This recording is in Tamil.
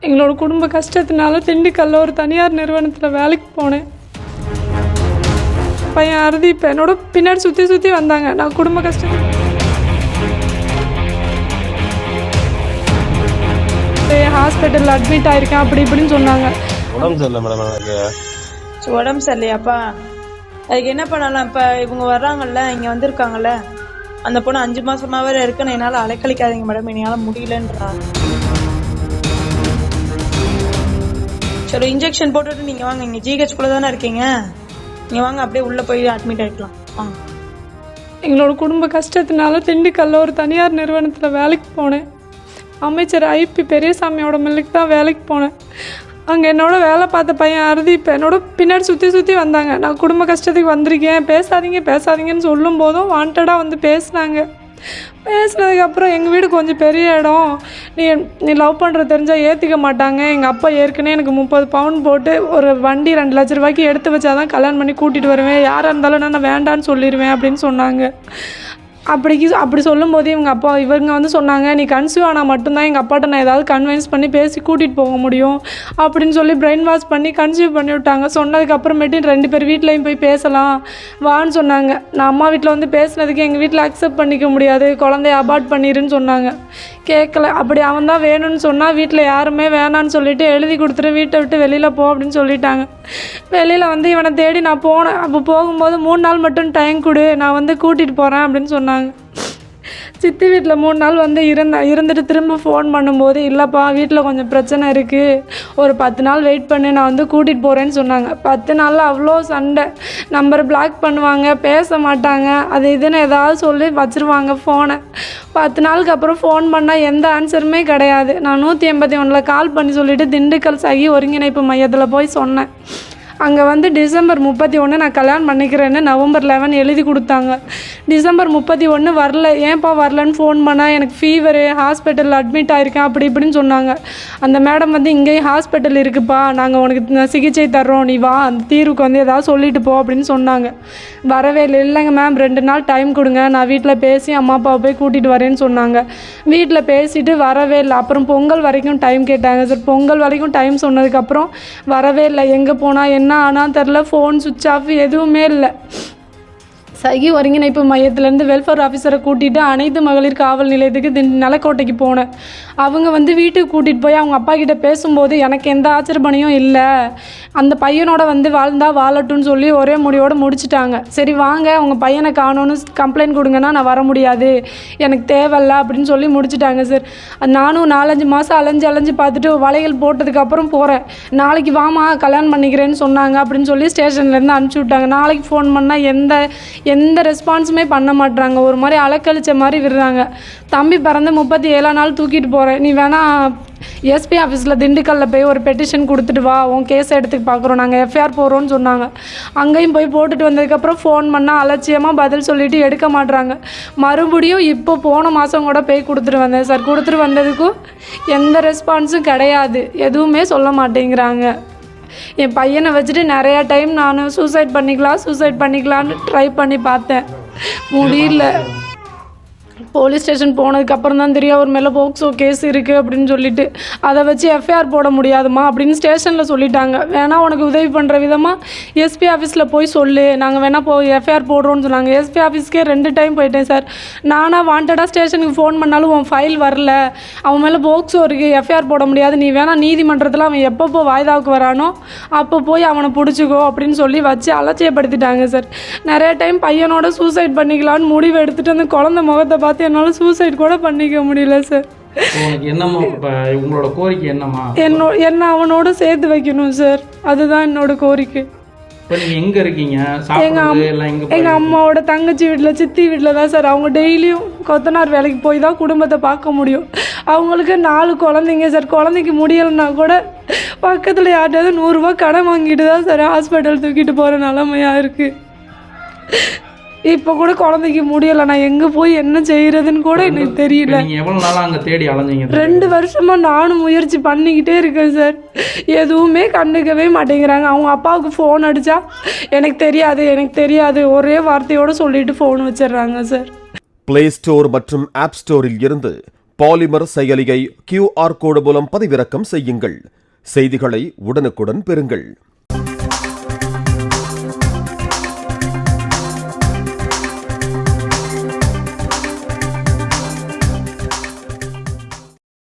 எங்களோட குடும்ப கஷ்டத்தினால திண்டுக்கல்ல ஒரு தனியார் நிறுவனத்தில் வேலைக்கு போனேன். பையன் அறுதி இப்போ என்னோட பின்னாடி சுற்றி வந்தாங்க. நான் குடும்ப கஷ்டத்தில் ஹாஸ்பிட்டலில் அட்மிட் ஆயிருக்கேன் அப்படி இப்படின்னு சொன்னாங்க. உடம்பு சரியில்லை மேடம். எனக்கு உடம்பு சரியில்லையாப்பா? அதுக்கு என்ன பண்ணலாம்? இப்போ இவங்க வர்றாங்கல்ல, இங்கே வந்திருக்காங்கல்ல, அந்த பொண்ணு 5 மாசமாவே இருக்குன்னு என்னால் அலைக்கழிக்காதீங்க மேடம், என்னால் முடியலன்றா. சரி, இன்ஜெக்ஷன் போட்டுட்டு நீங்கள் வாங்க, இங்கே ஜிஹெச்குள்ளே தானே இருக்கீங்க, நீங்கள் வாங்க, அப்படியே உள்ளே போய் அட்மிட் ஆகிக்கலாம் வாங்க. எங்களோட குடும்ப கஷ்டத்தினால திண்டுக்கல்ல ஒரு தனியார் நிறுவனத்தில் வேலைக்கு போனேன். அமைச்சர் ஐபி பெரியசாமியோட மில்லுக்கு தான் வேலைக்கு போனேன். அங்கே என்னோட வேலை பார்த்த பையன் அறுதி இப்போ என்னோட பின்னாடி சுற்றி வந்தாங்க. நான் குடும்ப கஷ்டத்துக்கு வந்திருக்கேன், பேசாதீங்கன்னு சொல்லும் போதும் வாண்டடாக வந்து பேசினாங்க. பேசினதுக்கப்புறம் எங்கள் வீடு கொஞ்சம் பெரிய இடம், நீ லவ் பண்ணுற தெரிஞ்சால் ஏற்றிக்க மாட்டாங்க. எங்கள் அப்பா ஏற்கனவே எனக்கு 30 பவுன் போட்டு ஒரு வண்டி 2 லட்ச ரூபாய்க்கு எடுத்து வச்சாதான் கல்யாணம் பண்ணி கூட்டிகிட்டு வருவேன், யாராக இருந்தாலும் நான் வேண்டான்னு சொல்லிடுவேன் அப்படின்னு சொன்னாங்க. அப்படி சொல்லும்போது இவங்க வந்து சொன்னாங்க, நீ கன்சீவ் ஆனால் மட்டும்தான் எங்கள் அப்பாட்ட நான் ஏதாவது கன்வின்ஸ் பண்ணி பேசி கூட்டிகிட்டு போக முடியும் அப்படின்னு சொல்லி பிரெயின் வாஷ் பண்ணி கன்சீவ் பண்ணி விட்டாங்க. சொன்னதுக்கப்புறமேட்டு 2 பேர் வீட்லேயும் போய் பேசலாம் வான்னு சொன்னாங்க. நான் அம்மா வீட்டில் வந்து பேசினதுக்கு எங்கள் வீட்டில் அக்செப்ட் பண்ணிக்க முடியாது, குழந்தைய அபார்ட் பண்ணிடுன்னு சொன்னாங்க. கேட்கல. அப்படி அவன் தான் வேணும்னு சொன்னால் வீட்டில் யாருமே வேணான்னு சொல்லிவிட்டு எழுதி கொடுத்துட்டு வீட்டை விட்டு வெளியில் போ அப்படின்னு சொல்லிட்டாங்க. வெளியில் வந்து இவனை தேடி நான் போனேன். அப்போ போகும்போது 3 நாள் மட்டும் டைம் கொடு, நான் வந்து கூட்டிகிட்டு போகிறேன் அப்படின்னு சொன்னாங்க. சித்தி வீட்டில் 3 நாள் வந்து இருந்துட்டு திரும்ப ஃபோன் பண்ணும்போது, இல்லைப்பா வீட்டில் கொஞ்சம் பிரச்சனை இருக்குது, ஒரு 10 நாள் வெயிட் பண்ணி நான் வந்து கூட்டிகிட்டு போகிறேன்னு சொன்னாங்க. 10 நாளில் அவ்வளோ சண்டை, நம்பர் பிளாக் பண்ணுவாங்க, பேச மாட்டாங்க, அது இதுன்னு ஏதாவது சொல்லி வச்சுருவாங்க ஃபோனை. 10 நாளுக்கு அப்புறம் ஃபோன் பண்ணால் எந்த ஆன்சருமே கிடையாது. நான் 181 கால் பண்ணி சொல்லிவிட்டு திண்டுக்கல் சகி ஒருங்கிணைப்பு மையத்தில் போய் சொன்னேன். அங்கே வந்து டிசம்பர் 31 நான் கல்யாணம் பண்ணிக்கிறேன்னு நவம்பர் 11 எழுதி கொடுத்தாங்க. டிசம்பர் 31 வரல. ஏன்ப்பா வரலன்னு ஃபோன் பண்ணால் எனக்கு ஃபீவரு, ஹாஸ்பிட்டலில் அட்மிட் ஆகிருக்கேன் அப்படி இப்படின்னு சொன்னாங்க. அந்த மேடம் வந்து இங்கேயும் ஹாஸ்பிட்டல் இருக்குப்பா, நாங்கள் உனக்கு சிகிச்சை தர்றோம், நீ வா, அந்த தீர்வுக்கு வந்து ஏதாவது சொல்லிட்டு போ அப்படின்னு சொன்னாங்க. வரவே இல்லைங்க மேம், 2 நாள் டைம் கொடுங்க, நான் வீட்டில் பேசி அம்மா அப்பாவை போய் கூட்டிகிட்டு வரேன்னு சொன்னாங்க. வீட்டில் பேசிட்டு வரவே இல்லை. அப்புறம் பொங்கல் வரைக்கும் டைம் கேட்டாங்க சார். பொங்கல் வரைக்கும் டைம் சொன்னதுக்கப்புறம் வரவே இல்லை. எங்கே போனால் என்ன ஆனால் தெரில, ஃபோன் சுவிட்ச் ஆஃப், எதுவுமே இல்லை. சகி ஒருங்கிணைப்பு மையத்திலேருந்து வெல்ஃபேர் ஆஃபீஸரை கூட்டிகிட்டு அனைத்து மகளிர் காவல் நிலையத்துக்கு நிலக்கோட்டைக்கு போனேன். அவங்க வந்து வீட்டுக்கு கூட்டிகிட்டு போய் அவங்க அப்பா கிட்டே பேசும்போது எனக்கு எந்த ஆச்சரியப்பணியும் இல்லை, அந்த பையனோட வந்து வாழ்ந்தால் வாழட்டும்னு சொல்லி ஒரே முடிவோடு முடிச்சிட்டாங்க. சரி வாங்க, உங்கள் பையனை காணோன்னு கம்ப்ளைண்ட் கொடுங்கன்னா நான் வர முடியாது, எனக்கு தேவையில்ல அப்படின்னு சொல்லி முடிச்சிட்டாங்க சார். நானும் 4-5 மாதம் அலைஞ்சு பார்த்துட்டு வளையல் போட்டதுக்கப்புறம் போகிறேன். நாளைக்கு வாமா கல்யாணம் பண்ணிக்கிறேன்னு சொன்னாங்க அப்படின்னு சொல்லி ஸ்டேஷன்லேருந்து அனுப்பிச்சி விட்டாங்க. நாளைக்கு ஃபோன் பண்ணால் எந்த ரெஸ்பான்ஸுமே பண்ண மாட்டாங்க, ஒரு மாதிரி அலக்கழிச்ச மாதிரி விடுறாங்க. தம்பி பிறந்து 37 நாள் தூக்கிட்டு போகிறேன், நீ வேணா எஸ்பி ஆஃபீஸில் திண்டுக்கல்ல போய் ஒரு பெட்டிஷன் கொடுத்துட்டு வா, உன் கேஸை எடுத்துக்கு பார்க்குறோம், நாங்கள் எஃப்ஐஆர் போடுறோன்னு சொன்னாங்க. அங்கேயும் போய் போட்டுட்டு வந்ததுக்கப்புறம் ஃபோன் பண்ணால் அலட்சியமாக பதில் சொல்லிவிட்டு எடுக்க மாட்டுறாங்க. மறுபடியும் இப்போ போன மாதம் கூட போய் கொடுத்துட்டு வந்தேன் சார். கொடுத்துட்டு வந்ததுக்கும் எந்த ரெஸ்பான்ஸும் கிடையாது, எதுவுமே சொல்ல மாட்டேங்கிறாங்க. என் பையனை வச்சுட்டு நிறையா டைம் நான் சூசைட் பண்ணிக்கலான்னு ட்ரை பண்ணி பார்த்தேன், முடியல. போலீஸ் ஸ்டேஷன் போனதுக்கப்புறம் தான் தெரியும் அவர் மேலே போக்சோ கேஸ் இருக்குது அப்படின்னு சொல்லிட்டு, அதை வச்சு எஃப்ஐஆர் போட முடியாதுமா அப்படின்னு ஸ்டேஷனில் சொல்லிட்டாங்க. வேணால் உனக்கு உதவி பண்ணுற விதமாக எஸ்பி ஆஃபீஸில் போய் சொல்லு, நாங்கள் வேணால் போய் எஃப்ஐஆர் போடுறோன்னு சொன்னாங்க. எஸ்பி ஆஃபீஸ்க்கே 2 டைம் போயிட்டேன் சார். நானாக வாண்டடாக ஸ்டேஷனுக்கு ஃபோன் பண்ணாலும் உன் ஃபைல் வரல, அவன் மேலே போக்சோ இருக்குது, எஃப்ஐஆர் போட முடியாது, நீ வேணால் நீதிமன்றத்தில் அவன் எப்பப்போ வாய்தாவுக்கு வரானோ அப்போ போய் அவனை பிடிச்சிக்கோ அப்படின்னு சொல்லி வச்சு அலட்சியப்படுத்திட்டாங்க சார். நிறைய டைம் பையனோட சூசைட் பண்ணிக்கலான்னு முடிவு எடுத்துகிட்டு அந்த குழந்தை முகத்தை பார்த்து என்னால் சூசைட் கூட பண்ணிக்க முடியல சார். என்னம்மா உங்களோட கோரிக்கை என்னம்மா? என்ன அவனோட சேர்த்து வைக்கணும் சார், அதுதான் என்னோட கோரிக்கை. எங்க இருக்கீங்க? எங்க அம்மாவோட தங்கச்சி வீட்டில், சித்தி வீட்டில் தான் சார். அவங்க டெய்லியும் கொத்தனார் வேலைக்கு போய் தான் குடும்பத்தை பார்க்க முடியும். அவங்களுக்கு 4 குழந்தைங்க சார். குழந்தைக்கு முடியலைன்னா கூட பக்கத்தில் யார்ட்டாவது 100 ரூபா கடன் வாங்கிட்டு தான் சார் ஹாஸ்பிட்டல் தூக்கிட்டு போகிற நிலமையாக இருக்குது. இப்போ கூட குழந்தைக்கு முடியலை, நான் எங்கே போய் என்ன செய்யறதுன்னு கூட எனக்கு தெரியல. எவ்வளோ நாளாக அங்கே தேடி அலைஞ்சிங்க? 2 வருஷமா நானும் முயற்சி பண்ணிக்கிட்டே இருக்கேன் சார், எதுவுமே கண்டுக்கவே மாட்டேங்கிறாங்க. அவங்க அப்பாவுக்கு ஃபோன் அடித்தா எனக்கு தெரியாது ஒரே வார்த்தையோடு சொல்லிட்டு ஃபோன் வச்சிடுறாங்க சார். பிளே ஸ்டோர் மற்றும் ஆப் ஸ்டோரில் இருந்து பாலிமர் செயலியை QR கோடு மூலம் பதிவிறக்கம் செய்யுங்கள். செய்திகளை உடனுக்குடன் பெறுங்கள்.